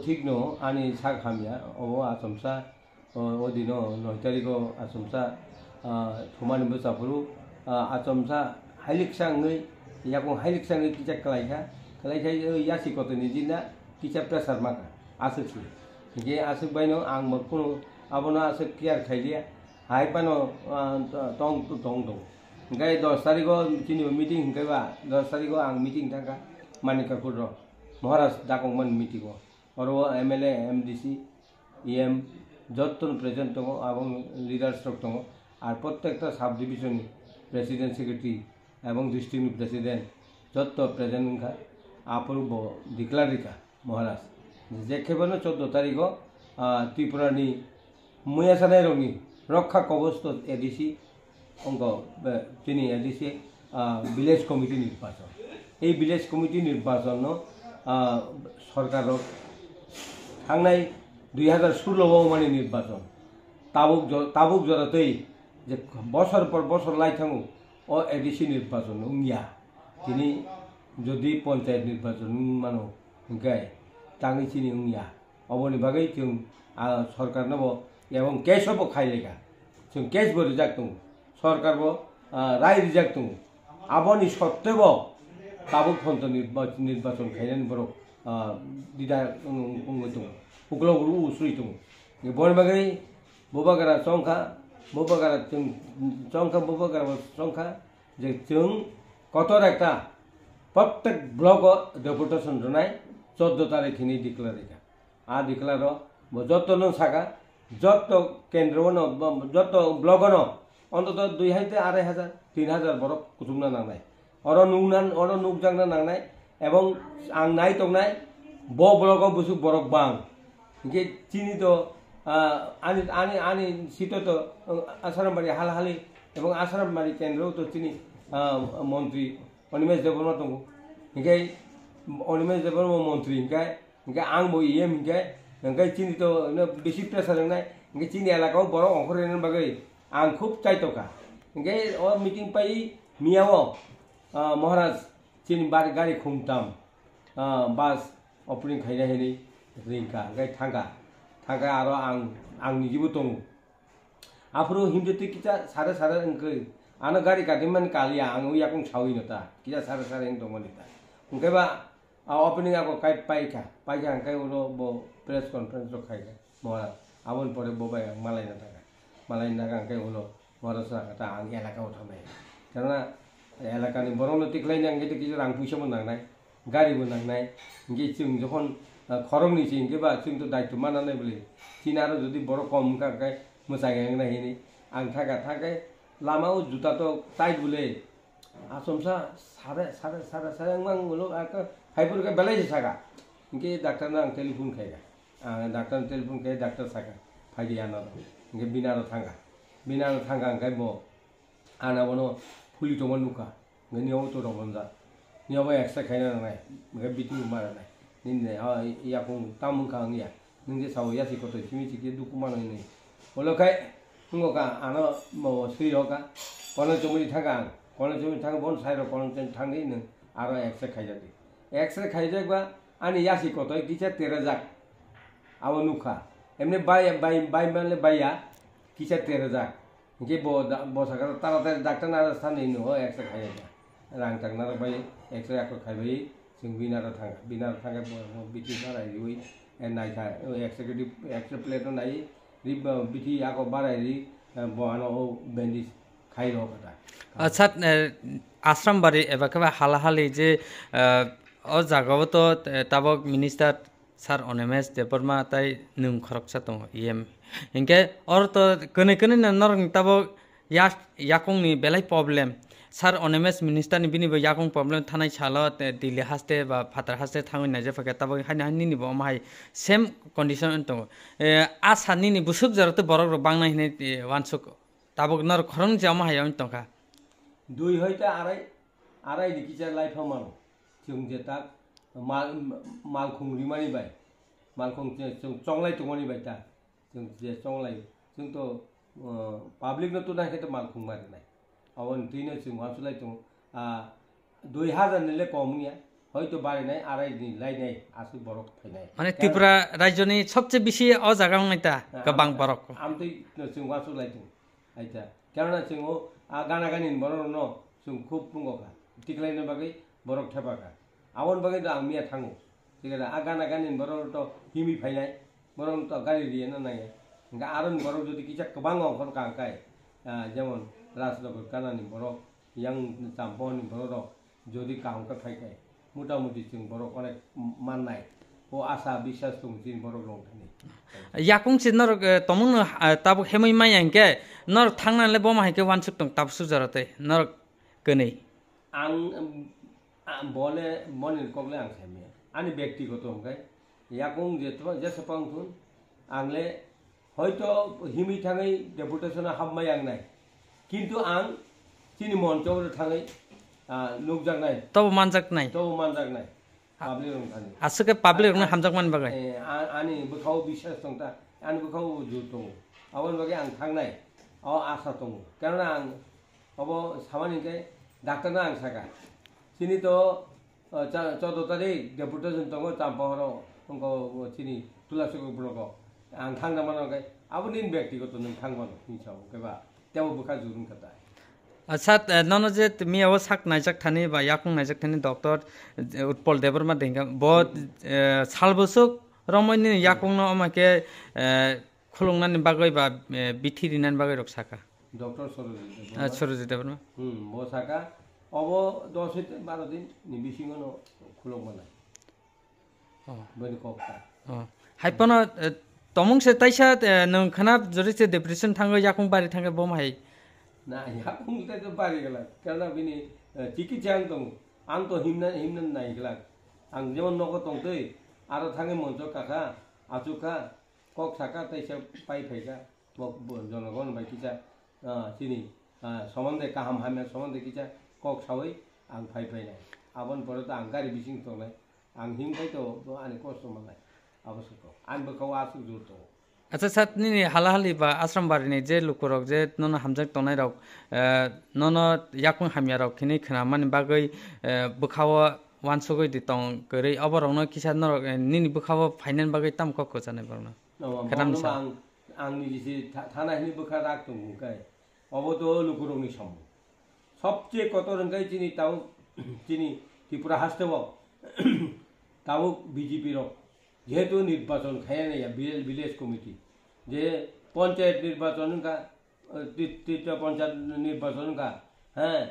ठीक न आनी सा खामिया अब आसमसा दिन 9 तारिख आसमसा थुमानि बसाफोरु आसमसा हाइलिक सांगै याको हाइलिक सांगै किचा कलाइखा यासी कतनि दिना किचा प्रेसार माका आसुछि के आसुक बायनो आं मखुनु आबनो आसुक केयार खाइलिया हाइ पानो टंग दं ओंखाय 10 तारिख चिनि मिटिं हिंखायबा 10 तारिख आं मिटिं थांगा मानिकापुर महाराज दाकंमन मिटिं और एमएलए एमडीसी इएम जत्तन प्रेजेंट दङ এবং লিডার্স दङ আর প্রত্যেকটা সাব ডিভিশন প্রেসিডেন্ট সেক্রেটারি এবং ডিস্ট্রিক্ট প্রেসিডেন্ট যত প্রেজেন্ট খা আপরুব ডিক্লারিকা महाराज जेखेबानो 14 तारिख त्रिपुरानि मैयासानाय रंनि रक्षा कवच एडिसि अंग তিনি एडिसि विलेज कमिटी निर्वाचन এই विलेज कमिटी निर्वाचन सरकार थांनाय 2016 माने निर्वाचन ताबुक जरातै जे बছর पर बছर लाइथांगो ओ एडिसि निर्वाचन उंगिया तिनि जदि पंचायत निर्वाचन मानो गाय तांगै चिनि उंगिया अबनि बागै जों सरकार नबो एवं केसबो खाइलेगा जों केस बो रिजेक्ट दं सरकार बो राय रिजेक्ट दं आबनि सत्तेबो ताबुक फन्त निर्वाचन खाइनानै बर दिदा उंगो दं उग्लगुरु उसुइ दं बनि बागै बोबागारा चंखा बोबागारा जों चंखा बोबागारा चंखा जे जों कतर एकटा प्रत्येक ब्लक डेपुटेशन जनाय 14 तारिखनि डिक्लारेगा डिक्लार जत नो सागा जत केंद्र जत ब्लक अंतत 2000 3000 बरफ कुटुमना नांनाय और नुकजांना नांनाय एवं आं नाय तंनाय ब ब्लक बुसु बरफ बां इनके चिनि तो आनी सीटो तो आसारामबाड़ी हालहाली एवं आसारामबाड़ी केंद्र तो चिनि मंत्री अनिमेश देवबर्मा दङ इनके अनिमेश देवबर्मा मंत्री इनके आं बो इएम इनके चिनि तो बेसि प्रेसार नाय इनके चिनि एलाकाव बरफ अंखरेन बागै आं खूब चाइतोका इनके मीटिंग पाई मियाओ महाराज चिनि गाड़ी खुमताम बास ओपनिंग खाइना हेनि रिंका गाय थांगा आरो आं निजिबो दङ आफरो हिमजति किचा सारे अंकै आनो गाड़ी गादिमान कालिया आं याकं साविनता किचा सारे दङनिता ओंखायबा ओपनिंग आको काइ पाइका अंकै उनो बो प्रेस कॉन्फ्रेंस रो खाइगा महाराज आबन परे बोबाय मालायना अंकै उनो महाराज साथा आं एलाकाव थानाय karena एलाकानि बरनो तिक्लायनि आं किछु रां फैसा मोननांनाय गारिबो नांनाय इंगे जों जखन खरंनि इंगे बा जों तो दायित्व मानानै बोले तिन आरो जुदि बर कम काकाय मोजाङै नायनि आं थागा लामाव जुता तो टाइट बोले आसमसा सारे आं उलो आका फाइफोरखौ बेलायसे सागा इंगे डाक्टरना आं टेलिफोन खायगा आं डाक्टर टेलिफोन खाय डाक्टर सागा फाइदियाना इंगे बिनारो थांगा अंखाय बो आना बनो फुलि दंमोन नुखा नियाव तो दंमोन जा नियाव एक्सट्रा खायना नाय ओमफ्राय बिथिं मारानाय निने याखौ तामुखा आंनिया नोंजे साव यासि कत सिमि सिकि दुखु मानायनि ओलखाय नुका आनो मो सैरका कोन जमुनि थागा बन साइर कोन थांगै नों आरो एक्सट्रा खायजाबा आनि यासि कत किसा तेरजाक आव नुखा एमने बाय माने बाया किसा तेरजाक इंगे बो सागा तारातारि डाक्टर ना स्थान नो एक्सट्रा खायजा रां थांना बाय एक्सट्रा आको खायबाय जों बिनार थांगा बिथि बारायरि नायखा एक्सट्रा प्लेट नाय बिथि आको बारायरि बहानो बेन्डिस खाइरो कथा अच्छा आश्रमबाड़ी एबा केबा हालहालि जे ओ जागाव तो ताबक मिनिस्टार सार अनिमेश देवबर्मा ताई नों खरकसा दङ इएम इनके और तो कने नरं ताबक याकंनि बेलाय प्रब्लेम सार अनिमेश मिनिस्टार नि बिनि याकं प्रब्लेम थानाय साल दिल्ली हास्ते बा फातार हास्ते थाङै नाय जफाके ताबक हानि नि बो माय सेम कंडीशन दङ आसानि नि बुसुक जरते बरक बांनाय ने वानसुक ताबक नर खरं जामा हाय तंका दुई हयता आराय दिकिजा लाइफा मानो जों जेता मालखं रिमानि बाय मालखं जों चंलाय तंगनि बाय ता जों जे चंलाय जों तो पाब्लिक न तो नायखे तो मालखं मारिनाय अवन तीन जों वासुलाय तो 2000 निले कमनिया হয়তো বাড়ি নাই আড়াই দিন লাই নাই আসি বরফ ফাইনাই মানে ত্রিপুরা রাজ্যনি সবচেয়ে বেশি অ জায়গা নাইতা গোবাং বরফ আমতই जों वासु लाइदों आइता केनना जों गाना गानि बरफ न जों खूब बुंगोखा टिकलायनो बागै बरफ थाबाखा आवन बागै दा आं मिया थाङो तिगरा गाना गानि बरफ तो हिमि फाइनाय बरफ तो गारि रिया ना नाय गा आरन बरफ যদি কিছা गोबां अंखर कांकाय যেমন রাজনগর কানানি বরফ ইয়াং চাম্পনি বরফ যদি কাউকে ফাইকায় মোটামুটি जों बरफ अनेक माननाय ও আশা বিশ্বাস दं जों बरफ लंथानि याकुं से नर तमुन ताब हेमै मायांके नर थांनाले बमाहायके वानसुक दं ताब सुजारते नर गनै आं बले मनिर कगले आं साइमे आंनि व्यक्तिगत ओंखाय याकुं जेसेबां थुन आंले হয়তো হিমি थाङै डेपुटेशना हाबमाय आंनाय किन्तु आं चिनि मन्चआव थाङै नुकजांनाय तब मानजाकनाय पाब्लिक रंखानि आसके पाब्लिक रंना हामजाक मान बागै आंनि बोखाव बिश्वास दंता आंनि बोखाव जुट दं आवन बागै आं थांनाय आशा दं कारण आं अब सामानिके डाक्टरना आं सागा चिनि तो 14 तारिख डेपुटेशन दङ चाम्पाहराव अंको चिनि तुलासिको ब्लक आं थांनामान आबनि व्यक्तिगत नों थांबानो मिसाव केबा तेव बोखा जुरुन खाता अच्छा ननो जे मियाव साक नायजाक थानि बा याकुं नायजाक थानि डॉक्टर उत्पल देबरमा देंगा बहुत सालबसुक रमैनि याकुं न अमाके खुलुंनानि बागै बा बिथिरिनानि बागै रक साका डॉक्टर सरजित देबरमा बो साका अब 10 12 दिन नि बिसिङनो खुलुंमानाय बनि कक्ता हाइपन तमुं से ताइसा नोंखाना जरिसे डिप्रेशन थाङो याकुं बारि थाङो बमाहाय ना याकुं तो बारि गला कारण बिनि चिकित्सा दं आं तो हिमना नायगला आं जेमन नगो दंतै आरो थाङै मन्ज काका आचुका कक साका ताइसा पाइ फाइका जनगण बाय किसा चिनि सम्बन्धे काहाम हामे सम्बन्धे किसा कक सावै आं फाइ फाइनाय आबन परे तो आं गारि बिसिं तंनाय आं हिमखाय तो आनि कष्ट मोननाय आवश्यक आं बोखाव आसु जुट अच्छा सात नि हालाहालि बा आश्रम बारिनि जे लुकुरक जे नन हामजाक तनाय रक नन याकुं हामिया रक खिनि खनामानि बागै बोखाव वानसगै दितं गरै अबरंनो किसा नरक निनि बोखाव फाइनान बागै तामको खोजानाय बरना खनामसा आंनि जिसे थानायनि बोखा राख दंगाय अबो तो लुकुरकनि सम सबसे कतरंगाय चिनि ताव चिनि त्रिपुरा हास्तेव ताव बीजेपी रक যেহেতু নির্বাচন খায় না ভিলেজ কমিটি যে পঞ্চায়েত নির্বাচন কা তৃতীয় পঞ্চায়েত নির্বাচন কা হ্যাঁ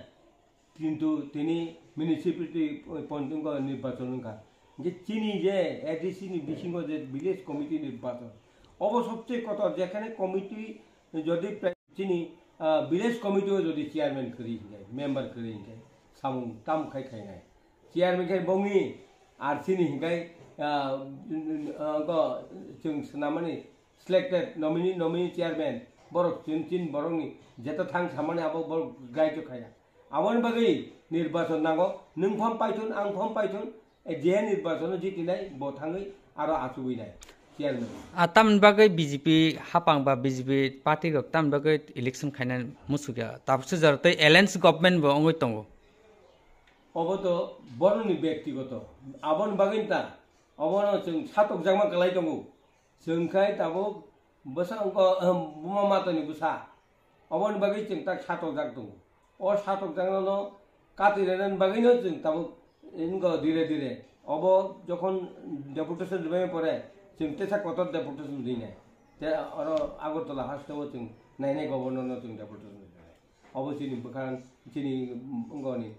কিন্তু তিনি মিউনিসিপালিটি পঞ্চায়েত নির্বাচন কা যে চিনি যে এডিসি বিসিং যে ভিলেজ কমিটি নির্বাচন অব সবচেয়ে কত যেখানে কমিটি যদি চিনি ভিলেজ কমিটিও যদি চেয়ারম্যান করি যায় মেম্বার করি যায় সামুং তাম খাই খাইনায় চেয়ারম্যান খাই বঙ্গি আর চিনি হিংখাই जों सोनामानि सिलेक्टेड नमिनी चेयरमैन बरक चिन बरकनि जेता थां सामानि आबो बरक गायजो खाया आवन बागै निर्वाचन नांगौ नों फम पाइथुन आं फम पाइथुन जे निर्वाचन जितिनाय ब थाङै आरो आसुबैनाय चेयरमैन आताम बागै बीजेपी हापां बा बीजेपी पार्टी गक ताम बागै इलेक्शन खायना मुसुगा ताबसु जरतै एलायंस गवर्नमेंट बो अंगै तंगो अबो तो बरनि व्यक्तिगत आवन बागैनता अबनो जों सातक जामा गलाय दङ जोंखाय दाबो बसा अंक बुमा मातनि बुसा अबन बागै जों ता सातक जाग दङ अ सातक जागनो कातिरेन बागैनो जों दाबो इनगो धीरे धीरे अब যখন ডেপুটেশন দিবে পরে जों तेसा कत डेपुटेशन दिनाय ते आरो আগরতলা हास्टेव जों नायनाय गवर्नरनो जों डेपुटेशन दिनाय अब चिनि बखान चिनि अंगनि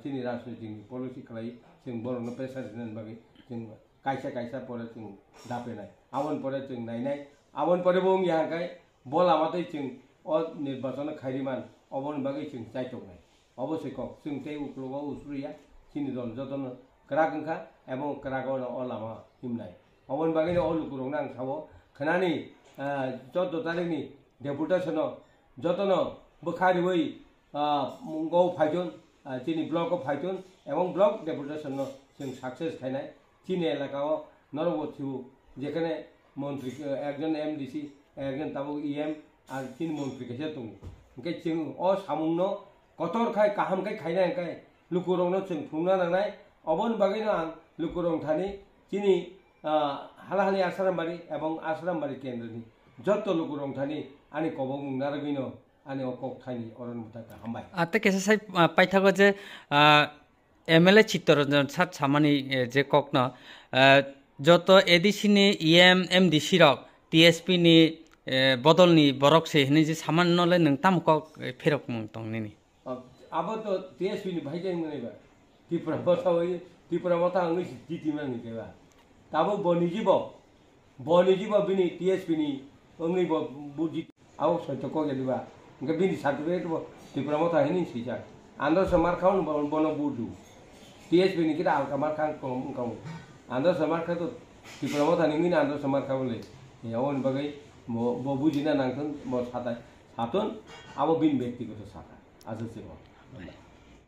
चिनि राजनीतिनि पलिसि खालाय जों बरनो प्रेसिडेन्ट बागै जों कायसा परे जों दापेनाय आवन परे जों नायनाय आवन परे बुं याहाय बलामातै जों अ निर्वाचन खायरिमान अबन बागै जों जायतनाय अबश्य क जों ते उक्लवा उसुरिया चिनि दल जतन क्रागंखा एवं क्रागन अ लामा हिमनाय अबन बागै अ लुकुरंना आं सावो खनानि 14 तारिखनि डेपुटेशन जतन बोखारिबै मुंगौ फाइजन चिनि ब्लक फाइजन एवं ब्लक डेपुटेशन जों सक्सेस खायनाय चीन एलाकाओ नरबथिबु जेखाने मंत्री एकजन एमडीसी एकजन ताबो ईएम आर चीन मंत्री केसे दं ओंखाय जों अ सामुंनो कतर खाय काहाम खाय खायनाय ओंखाय लुकुरंनो जों थुंना नांनाय অবন বাগিনো আং লুকুরং থানি চিনি হালাহালি আসারামবাড়ি এবং আসারামবাড়ি কেন্দ্রনি যত লুকুরং থানি আনি কবং নারগিনো আনি অকক থানি অরণ মুতাকা হামবাই আতে কেসা সাই পাইথাগো যে এমএলএ চিত্তরঞ্জন সাত সামানি যে ককন যত এডিসি নি ইএম এমডিসি রক টিএসপি নি বদলনি বরক সে হিনি যে সামান্যলে নों তামক ফেরক মং তংনি আবো তো টিএসপি নি ভাইজাই মনেবা ত্রিপুরা কথা ওই ত্রিপুরা মতা আংনি জিতি মানি কেবা তাবো বনিজিব বিনি টিএসপি নি অংনি বুজি আও সত্য কো গেদিবা গে বিনি সার্টিফিকেট ত্রিপুরা মতা হিনি সিজা আন্দার সমার খাউন বন বুদু টিএসপি নি কিরা আলকা মার খান কম আন্দার সমার খা তো ত্রিপুরা মতা নিনি আন্দার সমার খাবলে ইয়াওন বাগै bo bujina nangthon bo satai saton abo bin ব্যক্তিগত সাথা আজ হচ্ছে